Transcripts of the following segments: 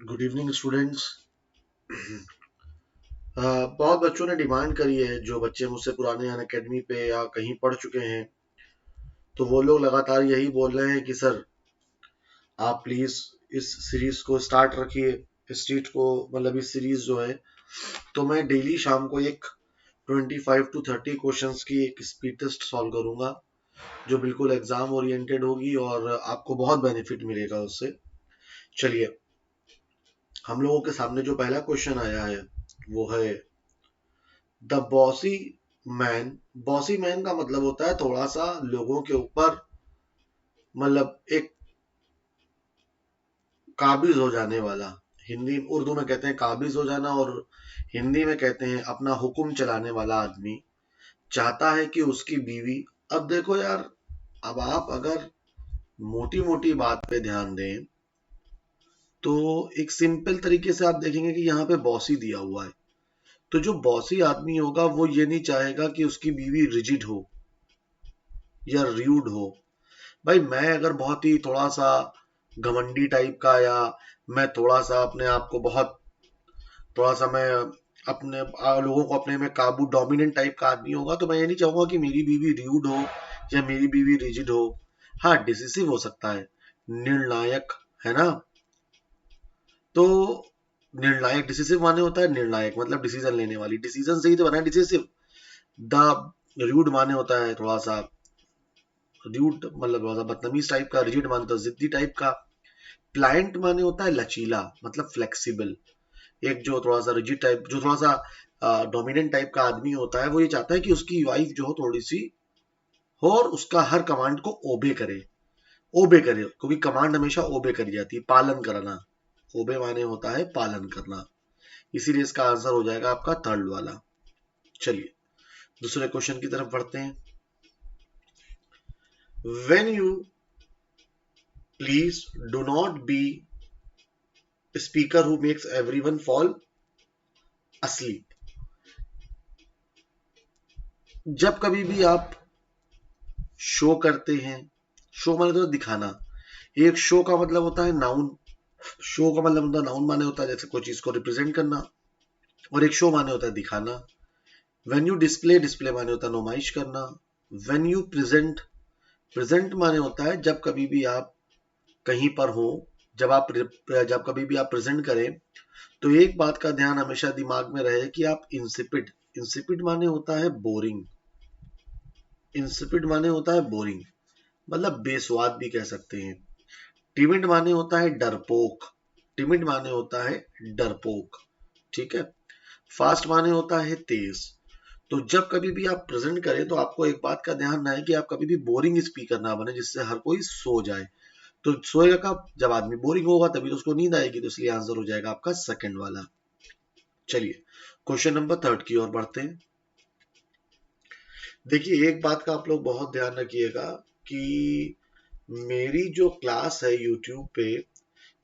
Good evening students. बहुत बच्चों ने डिमांड करी है, जो बच्चे मुझसे पुराने अन अकेडमी पे या कहीं पढ़ चुके हैं, तो वो लोग लगातार यही बोल रहे हैं कि सर आप प्लीज इस सीरीज को स्टार्ट रखिए। इस सीट को मतलब इस सीरीज जो है, तो मैं डेली शाम को एक 25 to 30 क्वेश्चंस की एक स्पीड टेस्ट सॉल्व करूंगा, जो बिल्कुल एग्जाम ओरिएंटेड होगी और आपको बहुत बेनिफिट मिलेगा उससे। चलिए, हम लोगों के सामने जो पहला क्वेश्चन आया है वो है the bossy man. Bossy man का मतलब होता है थोड़ा सा लोगों के ऊपर, मतलब एक काबिज हो जाने वाला। हिंदी उर्दू में कहते हैं काबिज हो जाना, और हिंदी में कहते हैं अपना हुक्म चलाने वाला आदमी चाहता है कि उसकी बीवी। अब देखो यार, अब आप अगर मोटी मोटी बात पे ध्यान दें तो एक सिंपल तरीके से आप देखेंगे कि यहाँ पे बॉसी दिया हुआ है। तो जो बॉसी आदमी होगा वो ये नहीं चाहेगा कि उसकी बीवी रिजिड हो या र्यूड हो। भाई मैं अगर बहुत ही थोड़ा सा घमंडी टाइप का, या मैं थोड़ा सा अपने आप को बहुत थोड़ा सा मैं अपने लोगों को अपने में काबू डोमिनेंट टाइप का आदमी होगा, तो मैं ये नहीं चाहूंगा कि मेरी बीवी र्यूड हो या मेरी बीवी रिजिड हो। हाँ, डिसिसिव हो सकता है, निर्णायक, है ना। तो निर्णायक, डिसिसिव माने होता है निर्णायक, मतलब डिसीजन लेने वाली, डिसीजन से ही तो बना है डिसिसिव। द र्यूड माने होता है थोड़ा सा र्यूड, मतलब थोड़ा सा बदतमीज टाइप का। रिजिड माने तो जिद्दी टाइप का। प्लायंट माने होता है लचीला, मतलब फ्लेक्सिबल। एक जो थोड़ा सा रिजिड टाइप, जो थोड़ा सा डोमिनेंट टाइप का आदमी होता है, वो ये चाहता है कि उसकी वाइफ जो हो थोड़ी सी हो और उसका हर कमांड को ओबे करे। ओबे करे, क्योंकि कमांड हमेशा ओबे करी जाती है, पालन करना। ओबे माने होता है पालन करना। इसीलिए इसका आंसर हो जाएगा आपका थर्ड वाला। चलिए, दूसरे क्वेश्चन की तरफ बढ़ते हैं। When you please do not be speaker who makes everyone fall asleep। जब कभी भी आप शो करते हैं, शो माने तो दिखाना। एक शो का मतलब होता है नाउन। शो का मतलब होता है नाउन, माने होता है जैसे कोई चीज को रिप्रेजेंट करना, और एक शो माने होता है दिखाना। व्हेन यू डिस्प्ले, डिस्प्ले माने होता है नुमाइश करना। व्हेन यू प्रेजेंट, प्रेजेंट माने होता है जब कभी भी आप कहीं पर हो, जब कभी भी आप प्रेजेंट करें, तो एक बात का ध्यान हमेशा दिमाग में रहे कि आप इंसिपिड, इंसिपिड माने होता है बोरिंग। इंसिपिड माने होता है बोरिंग, मतलब बेस्वाद भी कह सकते हैं। टिमिड माने होता है डरपोक। टिमिड माने होता है डरपोक, ठीक है। फास्ट माने होता है तेज। तो जब कभी भी आप प्रेजेंट करें तो आपको एक बात का ध्यान रहे कि आप कभी भी बोरिंग स्पीकर ना बने जिससे हर कोई सो जाए। तो सोएगा कब? जब आदमी बोरिंग होगा, तभी तो उसको नींद आएगी। तो इसलिए आंसर हो जाएगा आपका सेकंड वाला। चलिए, क्वेश्चन नंबर थर्ड की ओर बढ़ते हैं। देखिए, एक बात का आप लोग बहुत ध्यान रखिएगा कि मेरी जो क्लास है यूट्यूब पे,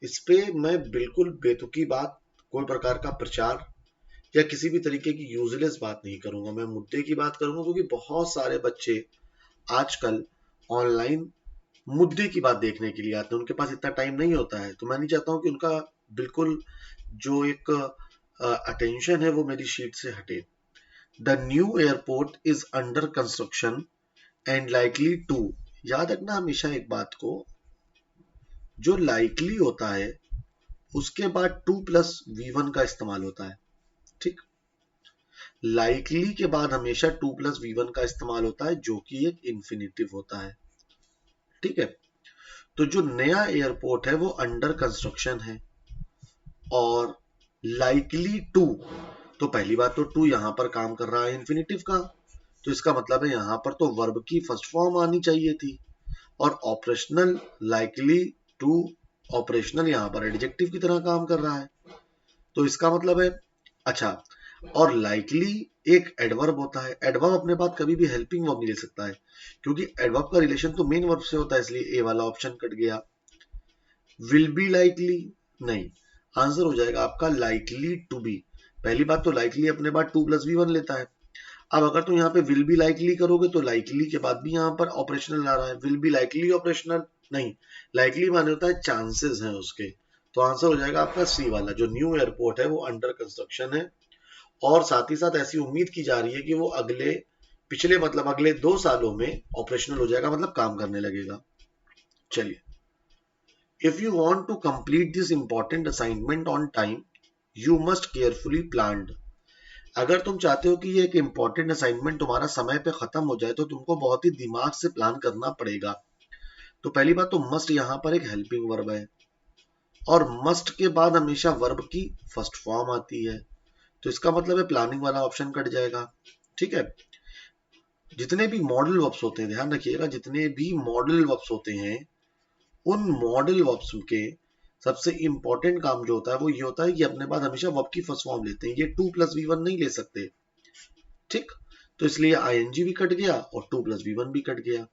इस पे मैं बिल्कुल बेतुकी बात, कोई प्रकार का प्रचार या किसी भी तरीके की यूजलेस बात नहीं करूंगा। मैं मुद्दे की बात करूंगा, क्योंकि बहुत सारे बच्चे आजकल ऑनलाइन मुद्दे की बात देखने के लिए आते हैं। उनके पास इतना टाइम नहीं होता है, तो मैं नहीं चाहता हूं कि उनका बिल्कुल जो एक अटेंशन है वो मेरी शीट से हटे। The new airport is under construction and likely to. याद रखना हमेशा एक बात को, जो लाइकली होता है उसके बाद 2+V1 का इस्तेमाल होता है, ठीक। लाइकली के बाद हमेशा 2+V1 का इस्तेमाल होता है, जो कि एक इंफिनिटिव होता है, ठीक है। तो जो नया एयरपोर्ट है वो अंडर कंस्ट्रक्शन है, और लाइकली टू, तो पहली बात तो टू यहां पर काम कर रहा है इंफिनिटिव का, तो इसका मतलब है यहां पर तो वर्ब की फर्स्ट फॉर्म आनी चाहिए थी। और ऑपरेशनल, लाइकली टू ऑपरेशनल यहां पर एडजेक्टिव की तरह काम कर रहा है, तो इसका मतलब है, अच्छा, और लाइकली एक एडवर्ब होता है। एडवर्ब अपने पास कभी भी हेल्पिंग वर्ब नहीं ले सकता है, क्योंकि एडवर्ब का रिलेशन तो मेन वर्ब से होता है, इसलिए ए वाला ऑप्शन कट गया। विल बी लाइकली, नहीं, आंसर हो जाएगा आपका लाइकली टू बी। पहली बात तो लाइकली अपने बाद 2+V1 लेता है। अब अगर तुम यहाँ पे विल बी लाइकली करोगे तो लाइकली के बाद भी यहाँ पर ऑपरेशनल आ रहा है। विल बी लाइकली ऑपरेशनल नहीं, लाइकली माने होता है चांसेस हैं उसके, तो आंसर हो जाएगा आपका सी वाला, जो न्यू एयरपोर्ट है वो अंडर कंस्ट्रक्शन है, और साथ ही साथ ऐसी उम्मीद की जा रही है कि वो अगले 2 सालों में ऑपरेशनल हो जाएगा, मतलब काम करने लगेगा। चलिए, if you want to complete this important assignment on time you must carefully planned. अगर तुम चाहते हो कि ये एक इंपॉर्टेंट असाइनमेंट तुम्हारा समय पे खत्म हो जाए तो तुमको बहुत ही दिमाग से प्लान करना पड़ेगा। तो पहली बात तो मस्ट यहाँ पर एक हेल्पिंग वर्ब है, और मस्ट के बाद हमेशा वर्ब की फर्स्ट फॉर्म आती है, तो इसका मतलब है प्लानिंग वाला ऑप्शन कट जाएगा। ठीक है, जितने भी मॉडल वर्ब्स होते हैं, ध्यान रखिएगा, जितने भी मॉडल वर्ब्स होते हैं उन मॉडल वर्ब्स के सबसे इंपॉर्टेंट काम जो होता है वो ये होता है कि अपने बाद हमेशा वर्ब की फर्स्ट फॉर्म लेते हैं, ये 2+V1 नहीं ले सकते। ठीक, तो इसलिए आईएनजी भी कट गया और 2+V1 भी कट गया।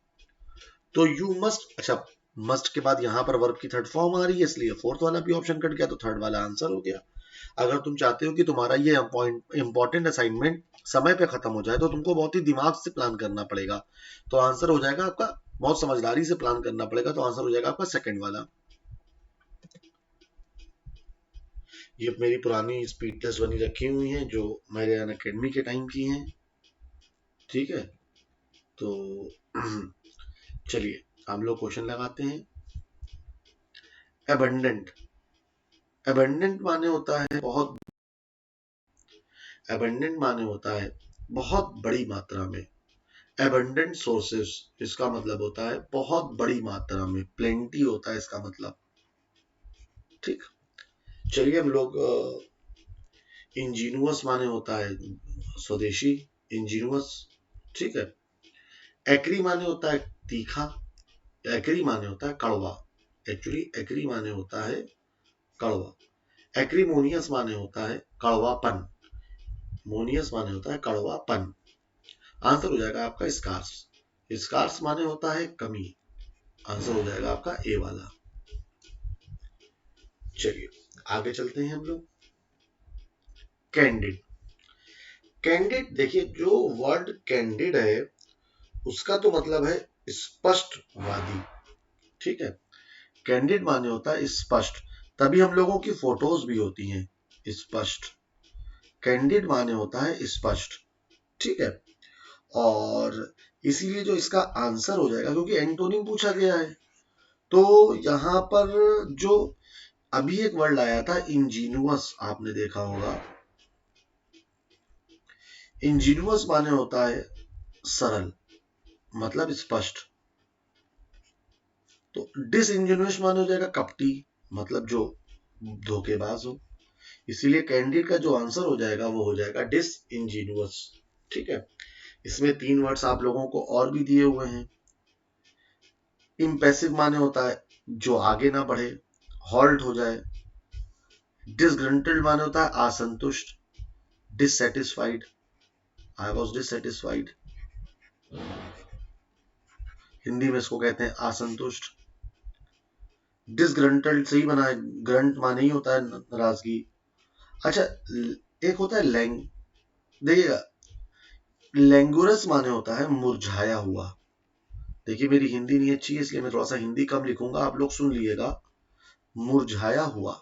तो यू मस्ट, अच्छा, मस्ट के बाद यहां पर वर्ब की थर्ड फॉर्म आ रही है, इसलिए फोर्थ वाला भी ऑप्शन कट गया, तो थर्ड वाला आंसर हो गया। अगर तुम चाहते हो कि तुम्हारा ये इंपॉर्टेंट असाइनमेंट समय पे खत्म हो जाए तो तुमको बहुत ही दिमाग से प्लान करना पड़ेगा, तो आंसर हो जाएगा आपका, बहुत समझदारी से प्लान करना पड़ेगा, तो आंसर हो जाएगा आपका सेकंड वाला। ये मेरी पुरानी स्पीड टेस्ट बनी रखी हुई है जो मेरे अनअकैडमी के टाइम की हैं। ठीक है, तो चलिए हम लोग क्वेश्चन लगाते हैं। एबंडेंट, एबंडेंट माने होता है बहुत बड़ी मात्रा में। एबंडेंट सोर्सेस, इसका मतलब होता है बहुत बड़ी मात्रा में, प्लेंटी होता है इसका मतलब। ठीक, चलिए हम लोग इंजीनियस माने होता है स्वदेशी, इंजीनियस। ठीक है, एक्री माने होता है तीखा, एक्री माने होता है कड़वा, एक्चुअली एक्री माने होता है कड़वा। एक्रीमोनियस माने होता है कड़वापन, मोनियस माने होता है कड़वापन। आंसर हो जाएगा आपका स्कार्स, स्कार्स माने होता है कमी, आंसर हो जाएगा आपका ए वाला। चलिए आगे चलते हैं हम लोग। कैंडिड, कैंडिड देखिए, जो वर्ड कैंडिड है उसका तो मतलब है स्पष्टवादी। ठीक है, कैंडिड माने होता है स्पष्ट, तभी हम लोगों की फोटोज भी होती हैं स्पष्ट। कैंडिड माने होता है स्पष्ट। ठीक है, और इसीलिए जो इसका आंसर हो जाएगा, क्योंकि एंटोनिम पूछा गया है, तो यहां पर जो अभी एक वर्ड आया था इंजीनियस, आपने देखा होगा, इंजीनियस माने होता है सरल, मतलब स्पष्ट। तो डिसइंजीनियस माने हो जाएगा कपटी, मतलब जो धोखेबाज हो। इसीलिए कैंडिड का जो आंसर हो जाएगा वो हो जाएगा डिसइंजीनियस। ठीक है, इसमें 3 वर्ड्स आप लोगों को और भी दिए हुए हैं। इम्पैसिव माने होता है जो आगे ना बढ़े, हॉल्ट हो जाए। डिसग्रंटल्ड माने होता है असंतुष्ट, dissatisfied, I was dissatisfied, Hindi में इसको कहते हैं असंतुष्ट। डिसग्रंटल्ड सही बना है, ग्रंट माने ही होता है नाराजगी। अच्छा, एक होता है देखिएगा, लैंगुरस माने होता है मुरझाया हुआ। देखिए मेरी हिंदी नहीं अच्छी है इसलिए मैं थोड़ा सा हिंदी कम लिखूंगा, आप लोग सुन लिएगा, मुरझाया हुआ।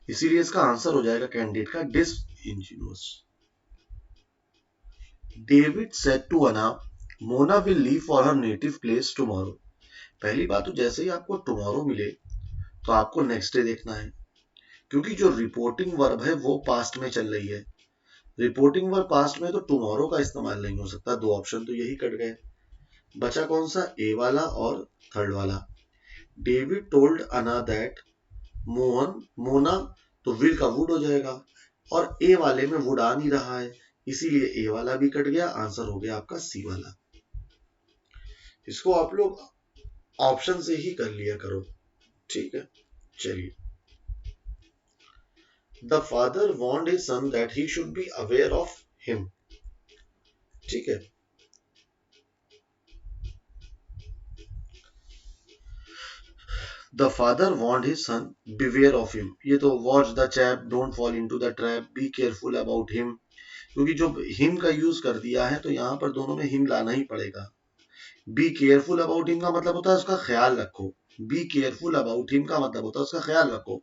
इसीलिए इसका आंसर हो जाएगा कैंडिडेट का डिसइंजीनियस। डेविड सेड टू अना, Mona will leave for her native place tomorrow. पहली बात तो जैसे ही आपको टुमारो मिले तो आपको नेक्स्ट डे देखना है, क्योंकि जो रिपोर्टिंग वर्ब है वो पास्ट में चल रही है। रिपोर्टिंग वर्ब पास्ट में तो टुमारो का इस्तेमाल नहीं हो सकता, 2 ऑप्शन तो यही कट गए। बचा कौन सा, ए वाला और थर्ड वाला। डेविड टोल्ड अना दैट मोना, तो विल का वुड हो जाएगा, और ए वाले में वुड आ नहीं रहा है, इसीलिए ए वाला भी कट गया, आंसर हो गया आपका सी वाला। इसको आप लोग ऑप्शन से ही कर लिया करो। ठीक है, चलिए। The father warned his son that he should be aware of him. ठीक है, the father warned his son beware of him, ये तो watch the chap, don't fall into the trap, be careful about him, क्योंकि जो him का use कर दिया है तो यहां पर दोनों में हिम लाना ही पड़ेगा। बी केयरफुल अबाउट हिम का मतलब होता है उसका ख्याल रखो, बी केयरफुल अबाउट हिम का मतलब होता है उसका ख्याल रखो,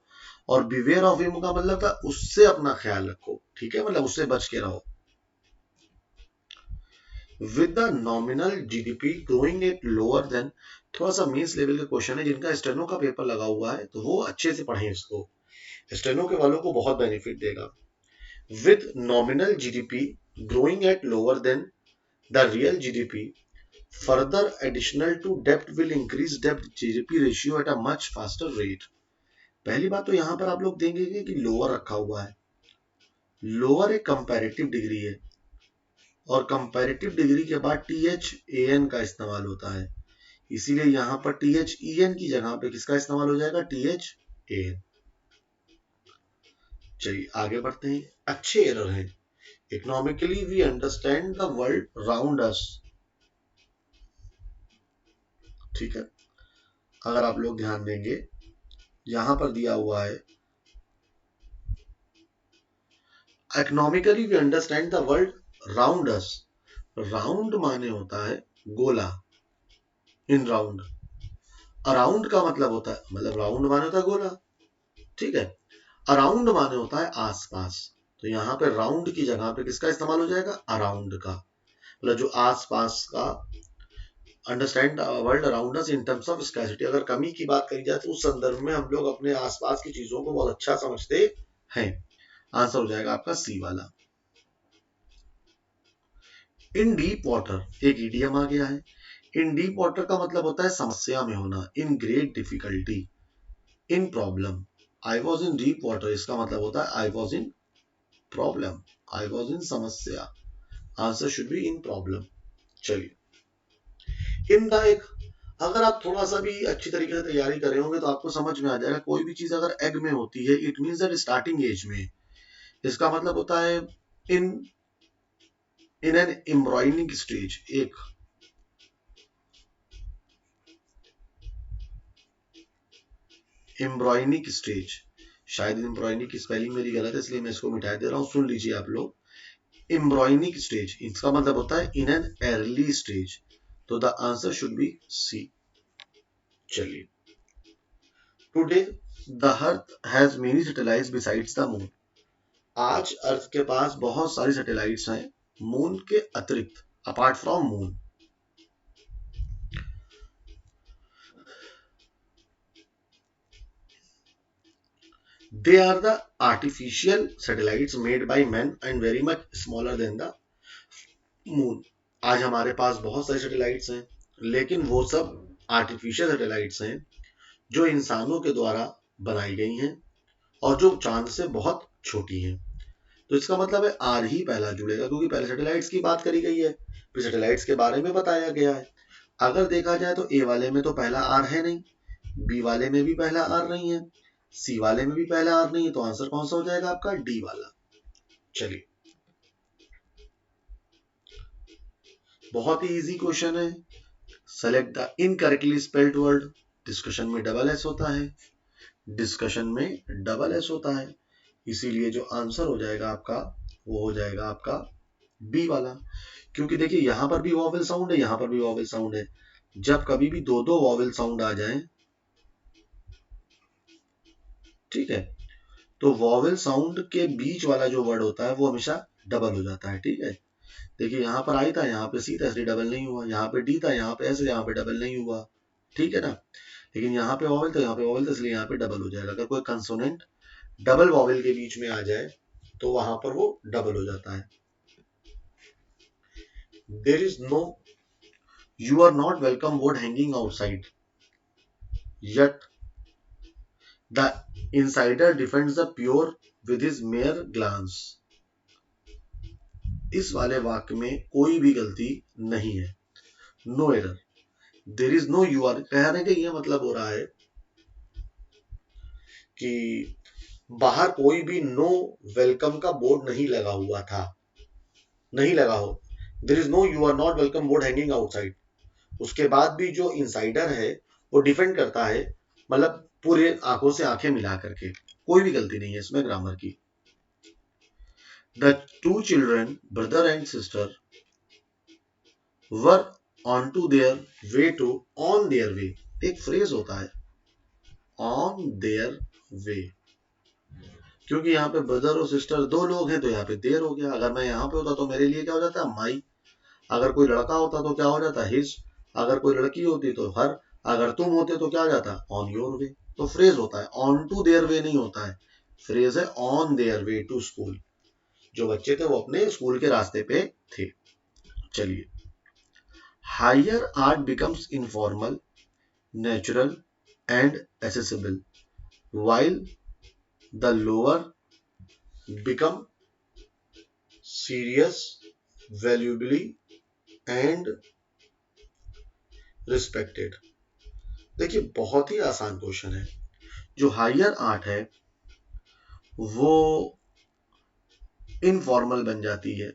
और बिवेयर ऑफ हिम का मतलब था उससे अपना ख्याल रखो, ठीक है, मतलब उससे बच के रहो। With the nominal GDP growing at lower than, थोड़ा सा मेंस लेवल का क्वेश्चन है, जिनका स्टेनो का पेपर लगा हुआ है तो वो अच्छे से पढ़ें इसको, स्टेनो के वालों को बहुत बेनिफिट देगा। With nominal GDP growing at lower than the real GDP, further additional to debt will increase debt GDP ratio at a much faster rate। पहली बात तो यहां पर आप लोग देखेंगे कि लोअर रखा हुआ है, लोअर एक कंपैरेटिव डिग्री है, और कंपैरेटिव डिग्री के बाद THAN का इस्तेमाल होता है, इसीलिए यहां पर THEN की जगह पे किसका इस्तेमाल हो जाएगा, THAN। चलिए आगे बढ़ते हैं। अच्छे एरर हैं। Economically we understand the world round us, ठीक है, अगर आप लोग ध्यान देंगे यहां पर दिया हुआ है economically we understand the world round us, round माने होता है गोला, इन राउंड, अराउंड का मतलब होता है, मतलब राउंड माने होता है गोला, ठीक है, अराउंड माने होता है आसपास, तो यहाँ पे राउंड की जगह पे किसका इस्तेमाल हो जाएगा, अराउंड का, मतलब जो आसपास का, understand world around us in terms of scarcity, अगर कमी की बात करी जाए तो उस संदर्भ में हम लोग अपने आसपास की चीजों को बहुत अच्छा समझते हैं। आंसर हो जाएगा आपका सी वाला। इन डीप वाटर एक इडियम आ गया है। इन डीप वाटर का मतलब होता है समस्या में होना, in great difficulty, in problem. I was in deep water इसका मतलब होता है I was in problem, I was in समस्या, answer should be in problem. चलिए इन द एक, अगर आप थोड़ा सा भी अच्छी तरीके से तैयारी करे होंगे तो आपको समझ में आ जाएगा, कोई भी चीज अगर एग में होती है it means that starting age में, इसका मतलब होता है in in an embryonic stage, एक एम्ब्रॉयनिक स्टेज, शायद एम्ब्रॉयनिक की स्पेलिंग मेरी गलत है इसलिए मैं इसको मिटा दे रहा हूं, सुन लीजिए आप लोग। एम्ब्रॉयनिक स्टेज इसका मतलब होता है इन एन अर्ली स्टेज, तो the answer should be C. चलिए today the earth has many satellites besides the moon, आज अर्थ के पास बहुत सारी सैटेलाइट्स हैं मून के अतिरिक्त, apart from moon. They are the artificial satellites made by men and very much smaller than the moon। आज हमारे पास बहुत सारे सैटेलाइट्स हैं, लेकिन वो सब आर्टिफिशियल सैटेलाइट्स हैं जो इंसानों के द्वारा बनाई गई हैं और जो चांद से बहुत छोटी हैं। तो इसका मतलब है आर ही पहला जुड़ेगा, क्योंकि पहले सैटेलाइट्स की बात करी गई है, फिर सैटेलाइट्स के बारे में बताया गया है। अगर देखा जाए तो ए वाले में तो पहला आर है नहीं, बी वाले में भी पहला आर नहीं है, सी वाले में भी पहला आर नहीं है, तो आंसर कौन सा हो जाएगा आपका, डी वाला। चलिए बहुत ही इजी क्वेश्चन है। Select the incorrectly spelled word, discussion में डबल एस होता है, डिस्कशन में डबल एस होता है, इसीलिए जो आंसर हो जाएगा आपका वो हो जाएगा आपका बी वाला। क्योंकि देखिए यहां पर भी वॉवेल साउंड है, यहां पर भी वॉवेल साउंड है, जब कभी भी दो दो वॉवेल साउंड आ जाए, ठीक है, तो वॉवेल साउंड के बीच वाला जो वर्ड होता है वो हमेशा डबल हो जाता है, ठीक है। देखिए यहाँ पर आई था, यहाँ पे सी था इसलिए डबल नहीं हुआ, यहाँ पे डी था, यहाँ पे एस, यहाँ पे डबल नहीं हुआ, ठीक है ना। लेकिन यहाँ पे वॉवेल था, यहाँ पे वॉवेल था, इसलिए यहाँ पे डबल हो जाएगा। अगर कोई कंसोनेंट डबल वॉवेल के बीच में आ जाए तो वहां पर वो डबल हो जाता है। There is no you are not welcome board hanging outside, yet the insider defends the pure with his mere glance। इस वाले वाक्य में कोई भी गलती नहीं है, no error. There is no you are, कहने का यह मतलब हो रहा है कि बाहर कोई भी नो वेलकम का बोर्ड नहीं लगा हुआ था, नहीं लगा हो, there is no you are not welcome board hanging outside, उसके बाद भी जो इंसाइडर है वो डिफेंड करता है, मतलब पूरे आंखों से आंखें मिला करके, कोई भी गलती नहीं है इसमें ग्रामर की। The two children brother and sister were on to their way to, on their way एक फ्रेज होता है, ऑन देयर वे, क्योंकि यहाँ पे ब्रदर और सिस्टर दो लोग हैं तो यहाँ पे देयर हो गया। अगर मैं यहाँ पे होता तो मेरे लिए क्या हो जाता है, माई। अगर कोई लड़का होता तो क्या हो जाता, हिज। अगर कोई लड़की होती तो हर। अगर तुम होते तो क्या हो जाता, ऑन योर वे। तो फ्रेज होता है, ऑन टू देयर वे नहीं होता है, फ्रेज है on their way to school. जो बच्चे थे वो अपने स्कूल के रास्ते पे थे। चलिए, higher art becomes informal, natural and accessible, while the lower become serious, valuably and respected। देखिए, बहुत ही आसान क्वेश्चन है। जो हायर आर्ट है वो इनफॉर्मल बन जाती है,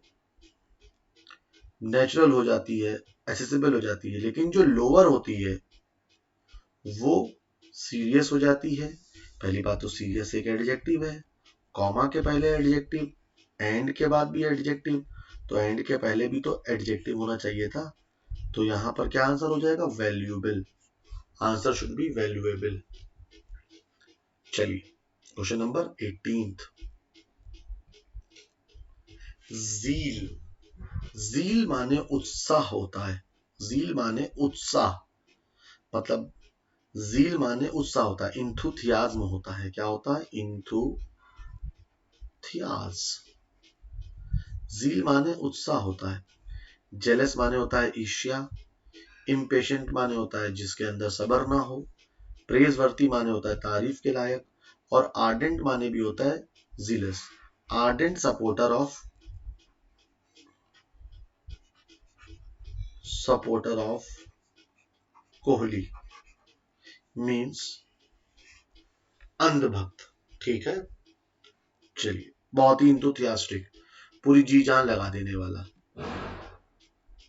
नेचुरल हो जाती है, एसेसिबल हो जाती है, लेकिन जो लोअर होती है वो सीरियस हो जाती है। पहली बात तो सीरियस एक एडजेक्टिव है, कॉमा के पहले एडजेक्टिव, एंड के बाद भी एडजेक्टिव, तो एंड के पहले भी तो एडजेक्टिव होना चाहिए था। तो यहां पर क्या आंसर हो जाएगा, valuable. Answer should B valuable. चलिए, क्वेश्चन नंबर 18। ज़ील, ज़ील माने उत्साह होता है। ज़ील माने उत्साह, मतलब ज़ील माने उत्साह होता है, इंथुथियाज्म होता है। क्या होता है, इंथुथियाज। ज़ील माने उत्साह होता है। जेलस माने होता है ईर्ष्या। इम्पेशेंट माने होता है जिसके अंदर सब्र ना हो। प्रेज वर्ती माने होता है तारीफ के लायक। और आर्डेंट माने भी होता है jealous. Ardent supporter of Kohli means अंधभक्त। ठीक है, चलिए, बहुत ही इंथुसियास्टिक, पूरी जी जान लगा देने वाला।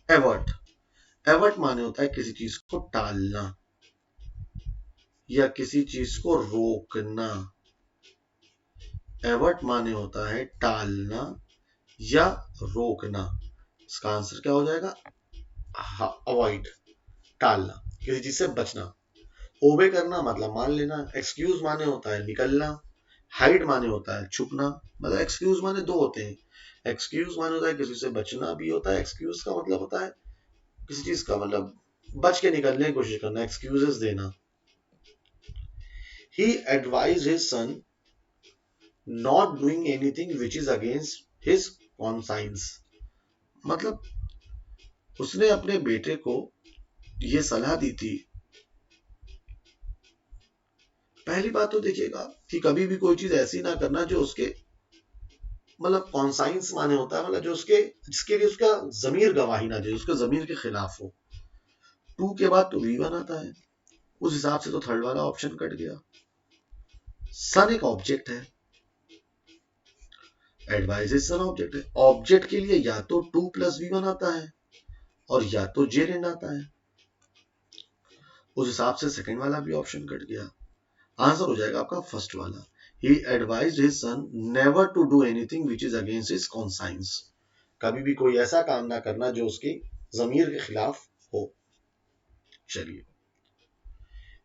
एवर्ट, एवर्ट माने होता है किसी चीज को टालना या किसी चीज को रोकना। एवर्ट माने होता है टालना या रोकना। इसका आंसर क्या हो जाएगा, अवॉइड, टालना, किसी चीज से बचना। ओबे करना मतलब मान लेना। एक्सक्यूज माने होता है निकलना। हाइड माने होता है छुपना। मतलब एक्सक्यूज माने दो होते हैं। एक्सक्यूज माने होता है किसी से बचना भी होता है। एक्सक्यूज का मतलब होता है किसी चीज का मतलब बच के निकलने की कोशिश करना, एक्सक्यूजेस देना। He advised his son not doing anything which is against his conscience। मतलब उसने अपने बेटे को यह सलाह दी थी। पहली बात तो देखिएगा कि कभी भी कोई चीज ऐसी ना करना जो उसके मतलब कॉन्साइंस माने होता है मतलब जो उसके जिसके लिए उसका जमीर गवाही ना दे, उसके जमीर के खिलाफ हो। टू के बाद तो वी वन आता है, उस हिसाब से तो थर्ड वाला ऑप्शन कट गया। सन एक ऑब्जेक्ट है, एडवाइस इज सन ऑब्जेक्ट है। ऑब्जेक्ट के लिए या तो टू प्लस वी वन आता है और या तो जेरेंड आता है। उस हिसाब से सेकंड वाला भी ऑप्शन कट गया। आंसर हो जाएगा आपका फर्स्ट वाला। He advised his son never to do anything which is against his conscience। कभी भी कोई ऐसा काम ना करना जो उसकी जमीर के खिलाफ हो। चलिए,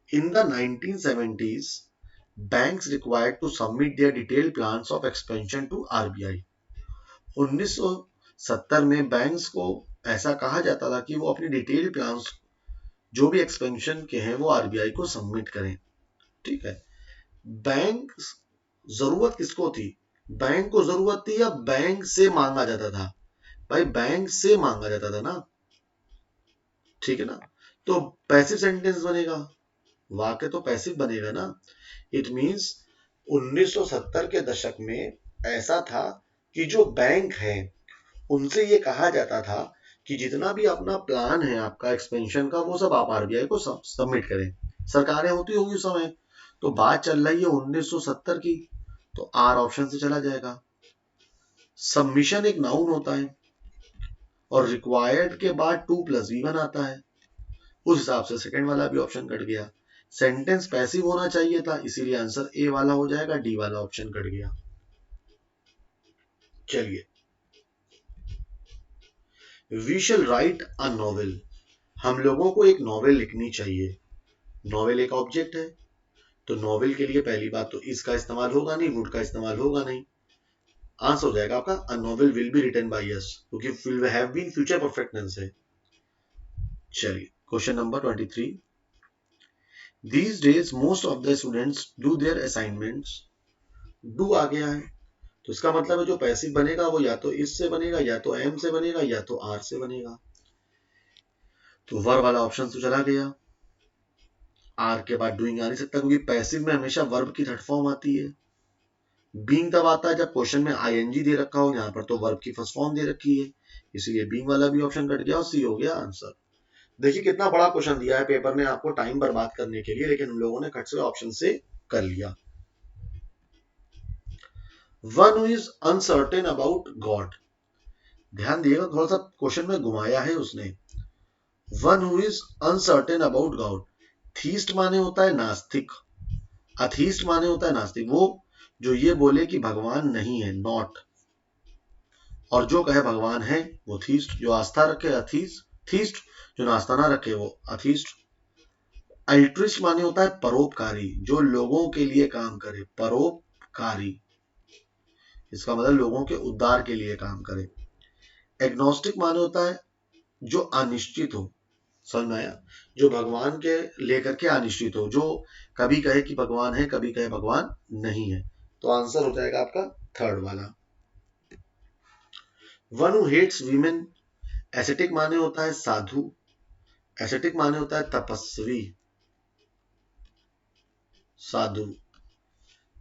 in the 1970s banks required to submit their detailed plans of expansion to RBI। 1970 में बैंक्स को ऐसा कहा जाता था कि वो अपनी डिटेल प्लान्स जो भी एक्सपेंशन के हैं वो आरबीआई को सबमिट करें। ठीक है, बैंक जरूरत किसको थी, बैंक को जरूरत थी या बैंक से मांगा जाता था? भाई बैंक से मांगा जाता था ना, ठीक है ना। तो पैसिव सेंटेंस बनेगा, वाक्य तो पैसिव बनेगा ना। इट मींस 1970 के दशक में ऐसा था कि जो बैंक है उनसे ये कहा जाता था कि जितना भी अपना प्लान है आपका एक्सपेंशन का वो सब आप आरबीआई को सबमिट करें। सरकारें होती होंगी उस समय, तो बात चल रही है 1970 की, तो आर ऑप्शन से चला जाएगा। सबमिशन एक नाउन होता है और रिक्वायर्ड के बाद टू प्लस वी वन आता है, उस हिसाब से सेकंड वाला भी ऑप्शन कट गया। सेंटेंस पैसिव होना चाहिए था, इसीलिए आंसर ए वाला हो जाएगा, डी वाला ऑप्शन कट गया। चलिए, we shall write a novel. हम लोगों को एक नॉवेल लिखनी चाहिए। नॉवेल एक ऑब्जेक्ट है, तो नॉवेल के लिए पहली बात तो इसका इस्तेमाल होगा नहीं, वुड का इस्तेमाल होगा नहीं। आंसर हो जाएगा आपका a novel will be written by us, क्योंकि will have been future perfect tense है। चलिए question number 23। These days most of the students do their assignments। do आ गया है तो इसका मतलब है जो पैसिव बनेगा वो या तो इस से बनेगा, या तो एम से बनेगा, या तो आर से बनेगा। तो वर्ब वाला ऑप्शन तो चला गया, आर के बाद डूइंग आ नहीं सकता, क्योंकि पैसिव में हमेशा वर्ब की थर्ड फॉर्म आती है। बीइंग तब आता है जब क्वेश्चन में आईएनजी दे रखा हो, यहाँ पर तो वर्ब की फर्स्ट फॉर्म दे रखी है, इसलिए बीइंग वाला भी ऑप्शन कट गया और सी हो गया आंसर। देखिए कितना बड़ा क्वेश्चन दिया है पेपर ने आपको टाइम बर्बाद करने के लिए, लेकिन हम लोगों ने खट से ऑप्शन से कर लिया। One who is uncertain about God, ध्यान दिएगा थोड़ा सा क्वेश्चन में घुमाया है उसने। One who is uncertain about God, theist माने होता है नास्तिक, अथीस्ट माने होता है नास्तिक, वो जो ये बोले कि भगवान नहीं है, नॉट, और जो कहे भगवान है वो थीस्ट, जो आस्था रखे अथीस्ट, थीस्ट, जो नास्ता ना रखे वो अथीस्ट। अल्ट्रिस्ट माने होता है परोपकारी, जो लोगों के लिए काम करे, परोपकारी, इसका मतलब लोगों के उद्धार के लिए काम करे। एग्नोस्टिक माने होता है जो अनिश्चित हो, समझ में आया, जो भगवान के लेकर के अनिश्चित हो, जो कभी कहे कि भगवान है, कभी कहे भगवान नहीं है। तो आंसर हो जाएगा आपका थर्ड वाला। One who hates women, ascetic माने होता है साधु, एसेटिक माने होता है तपस्वी, साधु।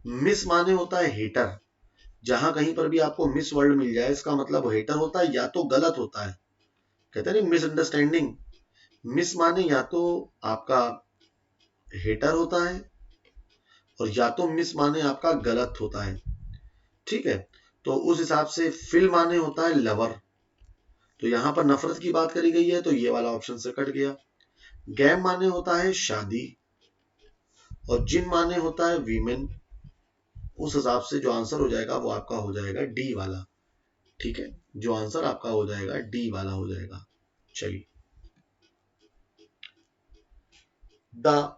मिस माने होता है हेटर, जहां कहीं पर भी आपको मिस वर्ड मिल जाए इसका मतलब हेटर होता है या तो गलत होता है, कहते हैं मिसअंडरस्टैंडिंग। मिस माने या तो आपका हेटर होता है और या तो मिस माने आपका गलत होता है, ठीक है। तो उस हिसाब से फिल माने होता है लवर, तो यहां पर नफरत की बात करी गई है तो ये वाला ऑप्शन से कट गया। गैम माने होता है शादी और जिन माने होता है वीमेन, उस हिसाब से जो आंसर हो जाएगा वो आपका हो जाएगा डी वाला, ठीक है, जो आंसर आपका हो जाएगा डी वाला हो जाएगा। चलिए, the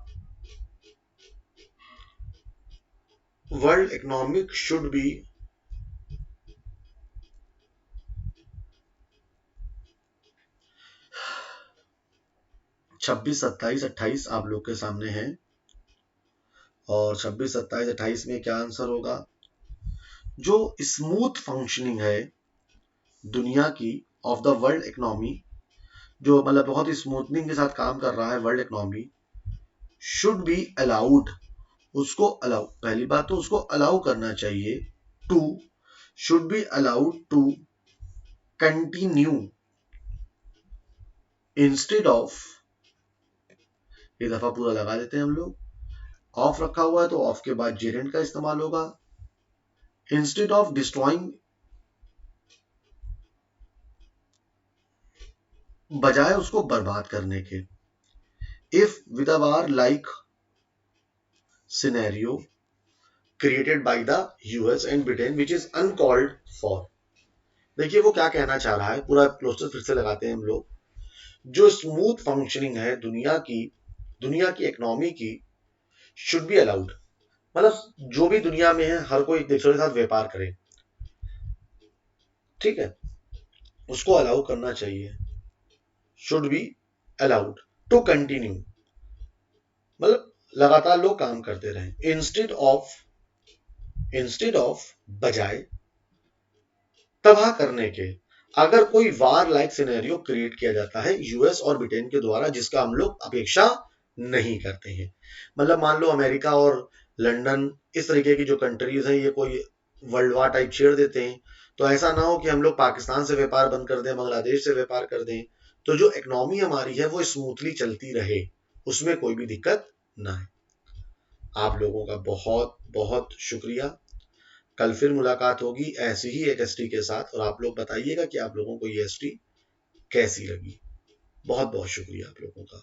world economic should be, 26, 27, 28 आप लोग के सामने है, और 26, 27, 28 में क्या आंसर होगा। जो स्मूथ फंक्शनिंग है दुनिया की ऑफ द वर्ल्ड इकोनॉमी, जो मतलब बहुत ही स्मूथनिंग के साथ काम कर रहा है world economy, should be allowed, उसको अलाउ, पहली बात तो उसको अलाउ करना चाहिए, to, should be allowed to continue instead of, एक दफा पूरा लगा देते हैं हम लोग, ऑफ रखा हुआ है तो ऑफ के बाद जेरेंट का इस्तेमाल होगा, इंस्टेड ऑफ डिस्ट्रॉइंग, बजाय उसको बर्बाद करने के। If with a war like scenario created by the US and Britain which is uncalled for, देखिए वो क्या कहना चाह रहा है, पूरा क्लोजर फिर से लगाते हैं हम लोग। जो स्मूथ फंक्शनिंग है दुनिया की इकोनॉमी की, शुड बी अलाउड, मतलब जो भी दुनिया में है हर कोई एक दूसरे के साथ व्यापार करे, ठीक है, उसको अलाउ करना चाहिए, should be allowed to continue, मतलब लगातार लोग काम करते रहे, इंस्टेड ऑफ बजाय तबाह करने के, अगर कोई वार लाइक सिनेरियो क्रिएट किया जाता है यूएस और ब्रिटेन के द्वारा जिसका हम लोग अपेक्षा नहीं करते हैं, मतलब मान लो अमेरिका और लंदन इस तरीके की जो कंट्रीज हैं ये कोई वर्ल्ड वार टाइप छेड़ देते हैं, तो ऐसा ना हो कि हम लोग पाकिस्तान से व्यापार बंद कर दें, बांग्लादेश से व्यापार कर दें, तो जो इकोनॉमी हमारी है वो स्मूथली चलती रहे, उसमें कोई भी दिक्कत ना है। आप लोगों का बहुत बहुत शुक्रिया, कल फिर मुलाकात होगी ऐसी ही एक एसटी के साथ, और आप लोग बताइएगा कि आप लोगों को ये एसटी कैसी लगी। बहुत बहुत शुक्रिया आप लोगों का।